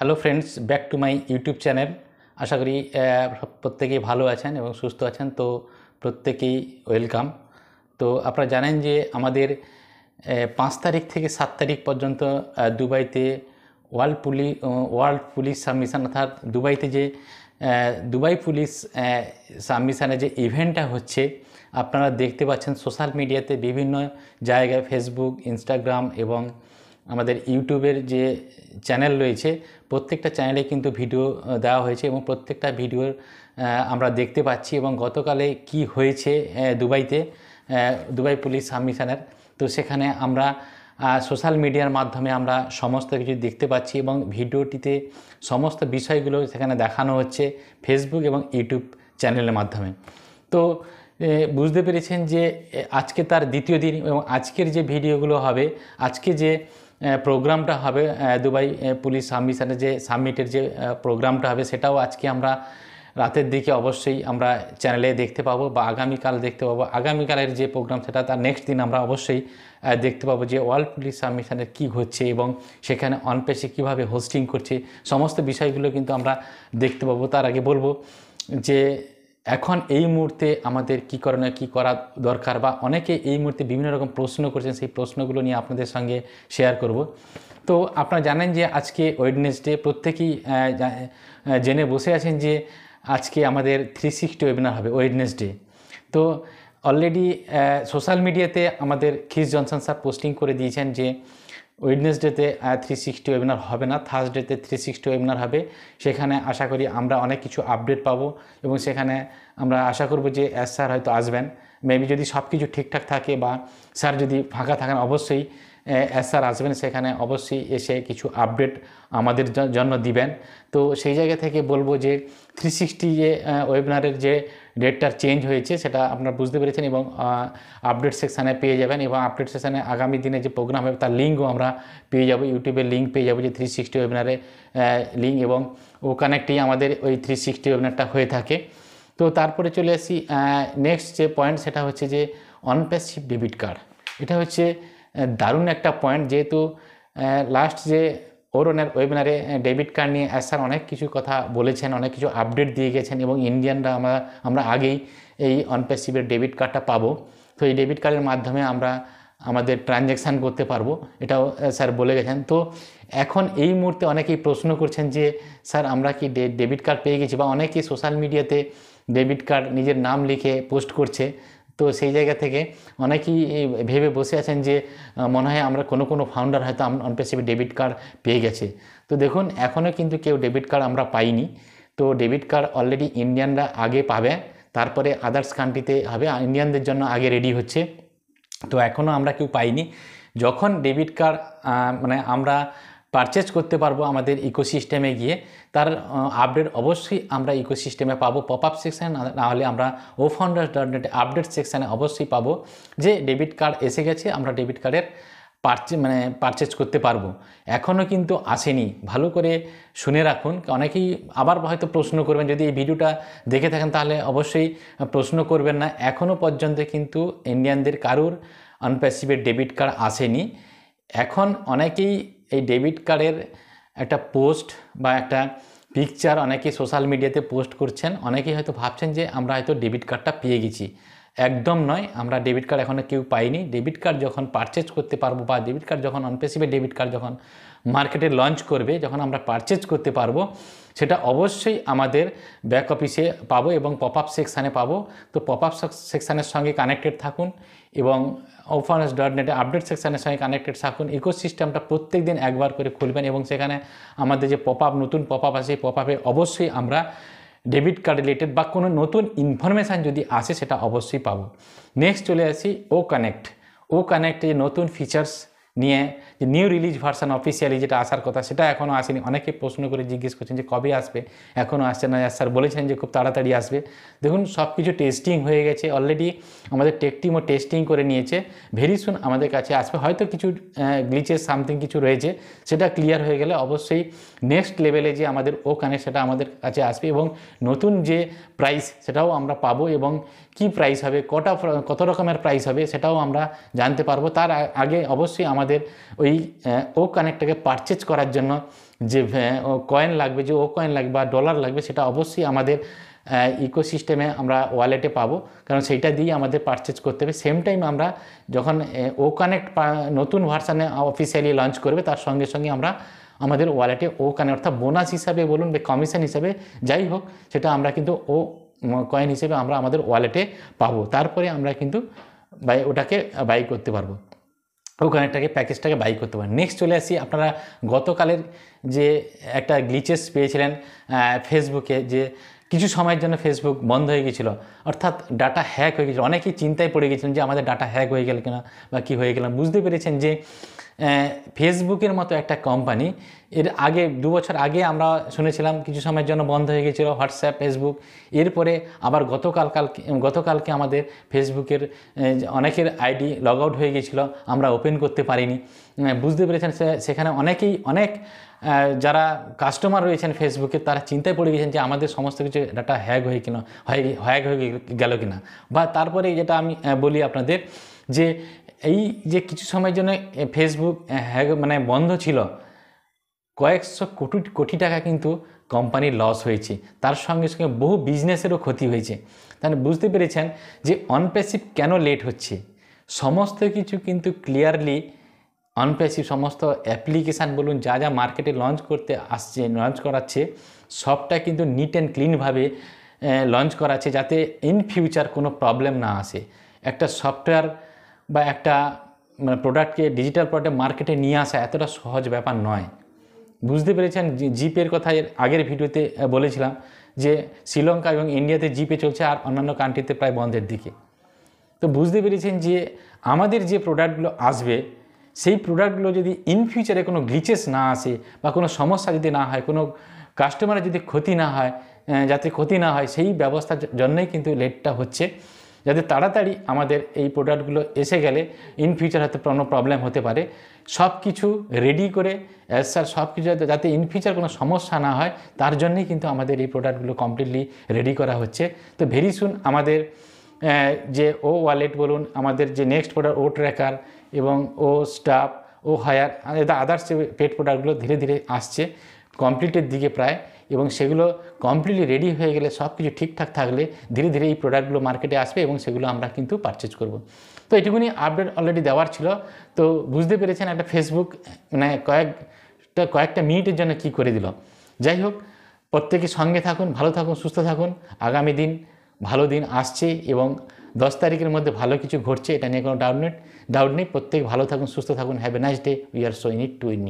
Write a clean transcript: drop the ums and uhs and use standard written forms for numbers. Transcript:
Hello friends, back to my YouTube channel. আশা করি প্রত্যেকেই ভালো আছেন এবং সুস্থ আছেন। তো প্রত্যেকেই ওয়েলকাম। তো আপনারা জানেন যে আমাদের 5 তারিখ থেকে 7 তারিখ পর্যন্ত দুবাইতে ওয়ার্ল্ড পুলিশ সাবমিশন, অর্থাৎ দুবাইতে যে দুবাই পুলিশ সাবমিশনের যে ইভেন্টটা হচ্ছে, আপনারা দেখতে পাচ্ছেন সোশ্যাল মিডিয়াতে বিভিন্ন জায়গায়, ফেসবুক, ইনস্টাগ্রাম এবং আমাদের ইউটিউবের যে চ্যানেল রয়েছে, প্রত্যেকটা চ্যানেলে কিন্তু ভিডিও দেওয়া হয়েছে এবং প্রত্যেকটা ভিডিওর আমরা দেখতে পাচ্ছি। এবং গতকালে কি হয়েছে দুবাইতে, দুবাই পুলিশ সাবমিশনের, তো সেখানে আমরা সোশ্যাল মিডিয়ার মাধ্যমে আমরা সমস্ত কিছু দেখতে পাচ্ছি এবং ভিডিওটিতে সমস্ত বিষয়গুলো সেখানে দেখানো হচ্ছে ফেসবুক এবং ইউটিউব চ্যানেলের মাধ্যমে। তো বুঝতে পেরেছেন যে আজকে তার দ্বিতীয় দিন এবং আজকের যে ভিডিওগুলো হবে, আজকে যে প্রোগ্রামটা হবে, দুবাই পুলিশ সাবমিশনের যে সাবমিটের যে প্রোগ্রামটা হবে, সেটাও আজকে আমরা রাতের দিকে অবশ্যই আমরা চ্যানেলে দেখতে পাবো বা আগামীকাল দেখতে পাবো। আগামীকালের যে প্রোগ্রাম সেটা তার নেক্সট দিন আমরা অবশ্যই দেখতে পাবো যে ওয়ার্ল্ড পুলিশ সাবমিশনের কী হচ্ছে এবং সেখানে অনপেসে কীভাবে হোস্টিং করছে, সমস্ত বিষয়গুলো কিন্তু আমরা দেখতে পাবো। তার আগে বলবো যে এখন এই মুহূর্তে আমাদের কী করণীয়, কী করা দরকার, বা অনেকে এই মুহূর্তে বিভিন্ন রকম প্রশ্ন করছেন, সেই প্রশ্নগুলো নিয়ে আপনাদের সঙ্গে শেয়ার করব। তো আপনারা জানেন যে আজকে ওয়েডনেসডে, প্রত্যেকেই জেনে বসে আছেন যে আজকে আমাদের 360 ওয়েবিনার হবে ওয়েডনেসডে। তো অলরেডি সোশ্যাল মিডিয়াতে আমাদের খিস জনসন স্যার পোস্টিং করে দিয়েছেন যে ওয়েডনেসডেতে 360 ওয়েবিনার হবে না, থার্সডেতে 360 ওয়েবিনার হবে। সেখানে আশা করি আমরা অনেক কিছু আপডেট পাবো এবং সেখানে আমরা আশা করব যে স্যার হয়তো আসবেন। মেবি যদি সব কিছু ঠিকঠাক থাকে বা স্যার যদি ফাঁকা থাকেন, অবশ্যই স্যার আসবেন, সেখানে অবশ্যই এসে কিছু আপডেট আমাদের জন্য দিবেন। তো সেই জায়গা থেকে বলবো যে 360 যে ওয়েবিনারের যে ডেটটার চেঞ্জ হয়েছে সেটা আপনারা বুঝতে পেরেছেন এবং আপডেট সেকশানে পেয়ে যাবেন। এবং আপডেট সেকশানে আগামী দিনে যে প্রোগ্রাম হবে তার লিঙ্কও আমরা পেয়ে যাবো, ইউটিউবের লিঙ্ক পেয়ে যাবো যে 360 ওয়েবিনারে লিঙ্ক, এবং ও কানেক্টেই আমাদের ওই 360 ওয়েবিনারটা হয়ে থাকে। তো তারপরে চলে আসি নেক্সট যে পয়েন্ট, সেটা হচ্ছে যে অনপ্যাসিভ ডেবিট কার্ড। এটা হচ্ছে দারুণ একটা পয়েন্ট, যেহেতু লাস্ট যে ওরনের ওয়েবিনারে ডেবিট কার্ড নিয়ে স্যার অনেক কিছু কথা বলেছেন, অনেক কিছু আপডেট দিয়ে গেছেন এবং ইন্ডিয়ানরা আমরা আগেই এই অনপ্যাসিভের ডেবিট কার্ডটা পাবো। তো এই ডেবিট কার্ডের মাধ্যমে আমরা আমাদের ট্রানজ্যাকশান করতে পারবো, এটাও স্যার বলে গেছেন। তো এখন এই মুহূর্তে অনেকেই প্রশ্ন করছেন যে স্যার আমরা কি ডেবিট কার্ড পেয়ে গেছি, বা অনেকেই সোশ্যাল মিডিয়াতে ডেবিট কার্ড নিজের নাম লিখে পোস্ট করছে। তো সেই জায়গা থেকে অনেকেই ভেবে বসে আছেন যে মনে হয় আমরা কোনো ফাউন্ডার হয়তো অনপ্যাসিভ ডেবিট কার্ড পেয়ে গেছে। তো দেখুন, এখনও কিন্তু কেউ ডেবিট কার্ড আমরা পাইনি। তো ডেবিট কার্ড অলরেডি ইন্ডিয়ানরা আগে পাবে, তারপরে আদার্স কান্ট্রিতে হবে, ইন্ডিয়ানদের জন্য আগে রেডি হচ্ছে। তো এখনও আমরা কেউ পাইনি। যখন ডেবিট কার্ড মানে আমরা পারচেজ করতে পারবো আমাদের ইকোসিস্টেমে গিয়ে, তার আপডেট অবশ্যই আমরা ইকোসিস্টেমে পাবো, পপ আপ সেকশানে, নাহলে আমরা ofounders.net আপডেট সেকশানে অবশ্যই পাবো যে ডেবিট কার্ড এসে গেছে, আমরা ডেবিট কার্ডের পারচেজ করতে পারবো। এখনও কিন্তু আসেনি, ভালো করে শুনে রাখুন। অনেকেই আবার হয়তো প্রশ্ন করবেন, যদি এই ভিডিওটা দেখে থাকেন তাহলে অবশ্যই প্রশ্ন করবেন না। এখনও পর্যন্ত কিন্তু ইন্ডিয়ানদের কারুর অনপ্যাসিভের ডেবিট কার্ড আসেনি। এখন অনেকেই এই ডেবিট কার্ডের একটা পোস্ট বা একটা পিকচার অনেকেই সোশ্যাল মিডিয়াতে পোস্ট করছেন, অনেকেই হয়তো ভাবছেন যে আমরা হয়তো ডেবিট কার্ডটা পেয়ে গেছি। একদম নয়, আমরা ডেবিট কার্ড এখনও কেউ পাইনি। ডেবিট কার্ড যখন পারচেজ করতে পারবো, বা ডেবিট কার্ড যখন অনপ্যাসিভের ডেবিট কার্ড যখন মার্কেটে লঞ্চ করবে, যখন আমরা পারচেজ করতে পারবো, সেটা অবশ্যই আমাদের ব্যাক অফিসে পাবো এবং পপ আপ সেকশানে পাবো। তো পপ আপ সেকশানের সঙ্গে কানেক্টেড থাকুন এবং ofounders.net আপডেট সেকশানের সঙ্গে কানেক্টেড থাকুন। ইকোসিস্টেমটা প্রত্যেক দিন একবার করে খুলবেন এবং সেখানে আমাদের যে নতুন পপ আপ আসে, পপ আপে অবশ্যই আমরা ডেবিট কার্ড রিলেটেড বা কোনো নতুন ইনফরমেশান যদি আসে সেটা অবশ্যই পাবো। নেক্সট চলে আসি ও কানেক্টে নতুন ফিচার্স নিয়ে, যে নিউ রিলিজ ভার্সান অফিসিয়ালি যেটা আসার কথা সেটা এখনও আসেনি। অনেকে প্রশ্ন করে জিজ্ঞেস করছেন যে কবে আসবে, এখনও আসছে না। স্যার বলেছেন যে খুব তাড়াতাড়ি আসবে। দেখুন, সব কিছু টেস্টিং হয়ে গেছে অলরেডি, আমাদের টেক টিমও টেস্টিং করে নিয়েছে। ভেরি সুন আমাদের কাছে আসবে। হয়তো কিছু গ্লিচেস সামথিং কিছু রয়েছে, সেটা ক্লিয়ার হয়ে গেলে অবশ্যই নেক্সট লেভেলে যে আমাদের কানেক্ট সেটা আমাদের কাছে আসবে এবং নতুন যে প্রাইস সেটাও আমরা পাবো এবং কি প্রাইস হবে, কত রকমের প্রাইস হবে সেটাও আমরা জানতে পারবো। তার আগে অবশ্যই আমাদের আমাদের ওই ও কানেক্টটাকে পারচেজ করার জন্য যে কয়েন লাগবে, যে ও কয়েন লাগবে বা ডলার লাগবে, সেটা অবশ্যই আমাদের ইকোসিস্টেমে আমরা ওয়ালেটে পাবো, কারণ সেইটা দিয়ে আমাদের পারচেজ করতে হবে। সেম টাইম আমরা যখন ও কানেক্ট নতুন ভার্সানে অফিসিয়ালি লঞ্চ করবে, তার সঙ্গে সঙ্গে আমরা আমাদের ওয়ালেটে ও কানেক্ট অর্থাৎ বোনাস হিসাবে বলুন বা কমিশন হিসাবে যাই হোক, সেটা আমরা কিন্তু ও কয়েন হিসেবে আমরা আমাদের ওয়ালেটে পাবো। তারপরে আমরা কিন্তু ওটাকে বাই করতে পারবো, ওখানে প্যাকেজটাকে বাই করতে পারেন। নেক্সট চলে আসি, আপনারা গতকালের যে একটা গ্লিচেস পেয়েছিলেন ফেসবুকে, যে কিছু সময়ের জন্য ফেসবুক বন্ধ হয়ে গেছিলো, অর্থাৎ ডাটা হ্যাক হয়ে গেছিলো। অনেকেই চিন্তায় পড়ে গেছিলেন যে আমাদের ডাটা হ্যাক হয়ে গেল কিনা বা কী হয়ে গেলাম। বুঝতে পেরেছেন যে ফেসবুকের মতো একটা কোম্পানি, এর আগে 2 বছর আগে আমরা শুনেছিলাম কিছু সময়ের জন্য বন্ধ হয়ে গেছিলো হোয়াটসঅ্যাপ, ফেসবুক। এরপরে আবার গতকালকে আমাদের ফেসবুকের অনেকের আইডি লগ আউট হয়ে গেছিলো, আমরা ওপেন করতে পারিনি। বুঝতে পেরেছেন সেখানে অনেক যারা কাস্টমার রয়েছেন ফেসবুকে, তারা চিন্তায় পড়ে গেছেন যে আমাদের সমস্ত কিছু ডাটা হ্যাক হয়ে গেল কিনা। বা তারপরে যেটা আমি বলি আপনাদের, যে এই যে কিছু সময়ের জন্য ফেসবুক বন্ধ ছিল, কয়েকশো কোটি টাকা কিন্তু কোম্পানির লস হয়েছে, তার সঙ্গে সঙ্গে বহু বিজনেসেরও ক্ষতি হয়েছে। তাহলে বুঝতে পেরেছেন যে অনপ্যাসিভ কেন লেট হচ্ছে। সমস্ত কিছু কিন্তু ক্লিয়ারলি অনপ্যাসিভ, সমস্ত অ্যাপ্লিকেশান বলুন, যা যা মার্কেটে লঞ্চ করাচ্ছে, সবটা কিন্তু নিট অ্যান্ড ক্লিনভাবে লঞ্চ করাচ্ছে, যাতে ইন ফিউচার কোনো প্রবলেম না আসে। একটা সফটওয়্যার বা একটা প্রোডাক্টকে, ডিজিটাল প্রোডাক্ট মার্কেটে নিয়ে আসা এতটা সহজ ব্যাপার নয়। বুঝতে পেরেছেন, জিপের কথা এর আগের ভিডিওতে বলেছিলাম যে শ্রীলঙ্কা এবং ইন্ডিয়াতে জিপে চলছে, আর অন্যান্য কান্ট্রিতে প্রায় বন্ধের দিকে। তো বুঝতে পেরেছেন যে আমাদের যে প্রোডাক্টগুলো আসবে, সেই প্রোডাক্টগুলো যদি ইন ফিউচারে কোনো গ্লিচেস না আসে বা কোনো সমস্যা যদি না হয়, কোনো কাস্টমারের যদি ক্ষতি না হয়, সেই ব্যবস্থার জন্যই কিন্তু লেটটা হচ্ছে, যাতে তাড়াতাড়ি আমাদের এই প্রোডাক্টগুলো এসে গেলে ইন ফিউচার হয়তো কোনো প্রবলেম হতে পারে। সব কিছু রেডি করে সব কিছু যাতে ইন ফিউচার কোনো সমস্যা না হয়, তার জন্যই কিন্তু আমাদের এই প্রোডাক্টগুলো কমপ্লিটলি রেডি করা হচ্ছে। তো ভেরি সুন আমাদের যে ও ওয়ালেট বলুন, আমাদের যে নেক্সট প্রোডাক্ট ও ট্র্যাকার এবং ও স্টাফ, ও হায়ার, আদার্স যে পেড প্রোডাক্টগুলো ধীরে ধীরে আসছে কমপ্লিটের দিকে প্রায়, এবং সেগুলো কমপ্লিটলি রেডি হয়ে গেলে, সব কিছু ঠিকঠাক থাকলে ধীরে ধীরে এই প্রোডাক্টগুলো মার্কেটে আসবে এবং সেগুলো আমরা কিন্তু পারচেজ করব। তো এটুকুনি আপডেট অলরেডি দেওয়ার ছিল। তো বুঝতে পেরেছেন একটা ফেসবুক কয়েকটা মিনিটের জন্য কি করে দিল। যাই হোক, প্রত্যেকে সঙ্গে থাকুন, ভালো থাকুন, সুস্থ থাকুন। আগামী দিন ভালো দিন আসছে এবং 10 তারিখের মধ্যে ভালো কিছু ঘটছে, এটা নিয়ে কোনো ডাউট নেই। প্রত্যেকে ভালো থাকুন, সুস্থ থাকুন। Have a nice day. We are so in it to in